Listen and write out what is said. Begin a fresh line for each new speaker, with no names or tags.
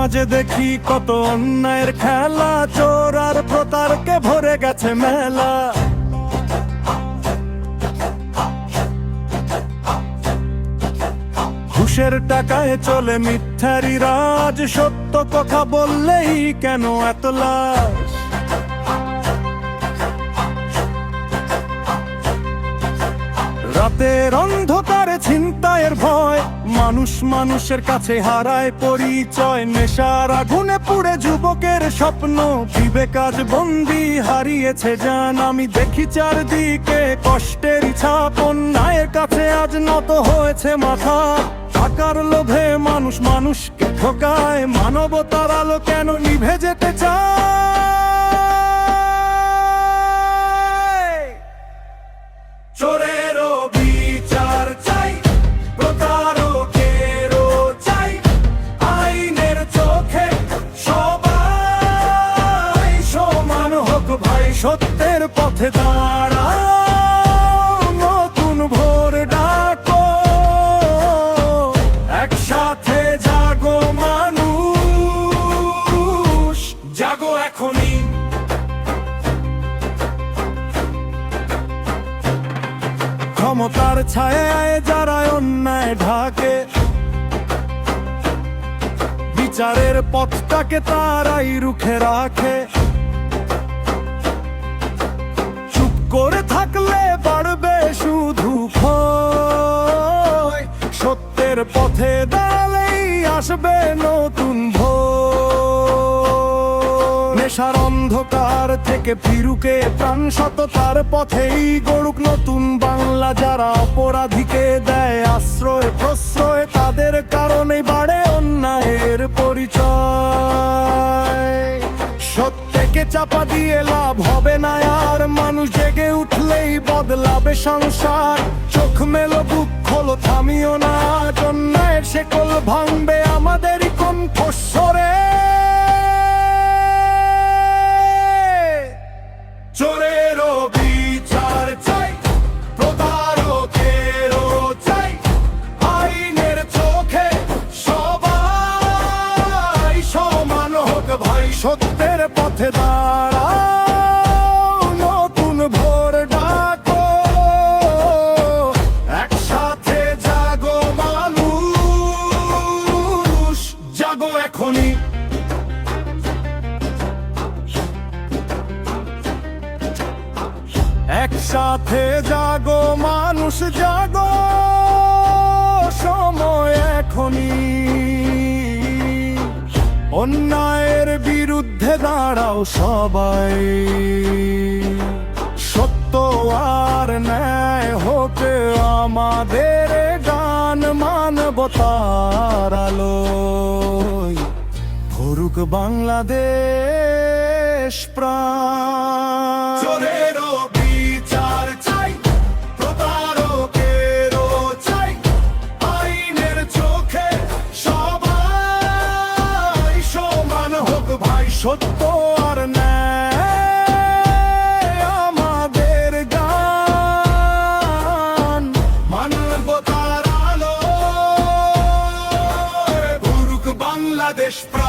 সমাজে দেখি কত অন্যায়ের খেলা, চোর আর প্রতারকে ভরে গেছে মেলা। ঘুষের টাকায় চলে মিথ্যারি রাজ, সত্য কথা বললেই কেন এত লাজ? রাতের অন্ধকারে ছিনতাইয়ের ভয়, মানুষ মানুষের কাছে হারায় পরিচয়। নেশার আগুনে পুড়ে যুবকের স্বপ্ন, বিবেক আজ বন্দি হারিয়েছে জান। আমি দেখি চারদিকে কষ্টের ছাপ, অন্যায়ের কাছে আজ নত হয়েছে মাথা। টাকার লোভে মানুষ মানুষকে ঠকায়, মানবতার আলো কেন নিভে যেতে চায়? চোরেরও বিচার চাই, প্রতারকেরও চাই, আইনের চোখে সবাই সমান হোক ভাই। সত্যের পথে দাঁড়াও, নতুন ভোর ডাকো, একসাথে জাগো মানুষ, জাগো এখনই। ক্ষমতার ছায়ায় যারা অন্যায় ঢাকে, বিচারের পথটাকে তারাই রুখে রাখে। চুপ করে থাকলে বাড়বে শুধু ভয়, সত্যের পথে দাঁড়ালেই আসবে নতুন ভোর। নেশার অন্ধকার থেকে ফিরুকে প্রাণ, সততার পথেই গড়ুক নতুন বাংলা। যারা অপরাধীকে দেয় আশ্রয় প্রশ্রয়, তাদের কারণে বাড়ে অন্যায়ের পরিচয়। সত্যকে চাপা দিয়ে লাভ হবে না আর, মানুষ জেগে উঠলেই বদলাবে সংসার। চোখ মেলো, বুক খোলো, থামিও না, অন্যায়ের শেকল ভাঙবে আমাদেরই কণ্ঠস্বরে। চোরেরও বিচার চাই, প্রতারকেরও চাই, আইনের চোখে সবাই সমান হোক ভাই। সত্যের পথে দাঁড়াও, নতুন ভোর ডাকো, একসাথে জাগো মানুষ, জাগো এখনই। একসাথে জাগো মানুষ, জাগো, সময় এখনই। অন্যায়ের বিরুদ্ধে দাঁড়াও সবাই, সত্য আর ন্যায় হোক আমাদের গান। মানবতার আলোয় ভরুক বাংলাদেশ প্রাণ। চোরেরও বিচার চাই, প্রতারকেরও চাই, আইনের চোখে সবাই সমান হোক ভাই। সত্য আর ন্যায় আমাদের গান। মানবতার আলো ভরুক বাংলাদেশ প্রাণ।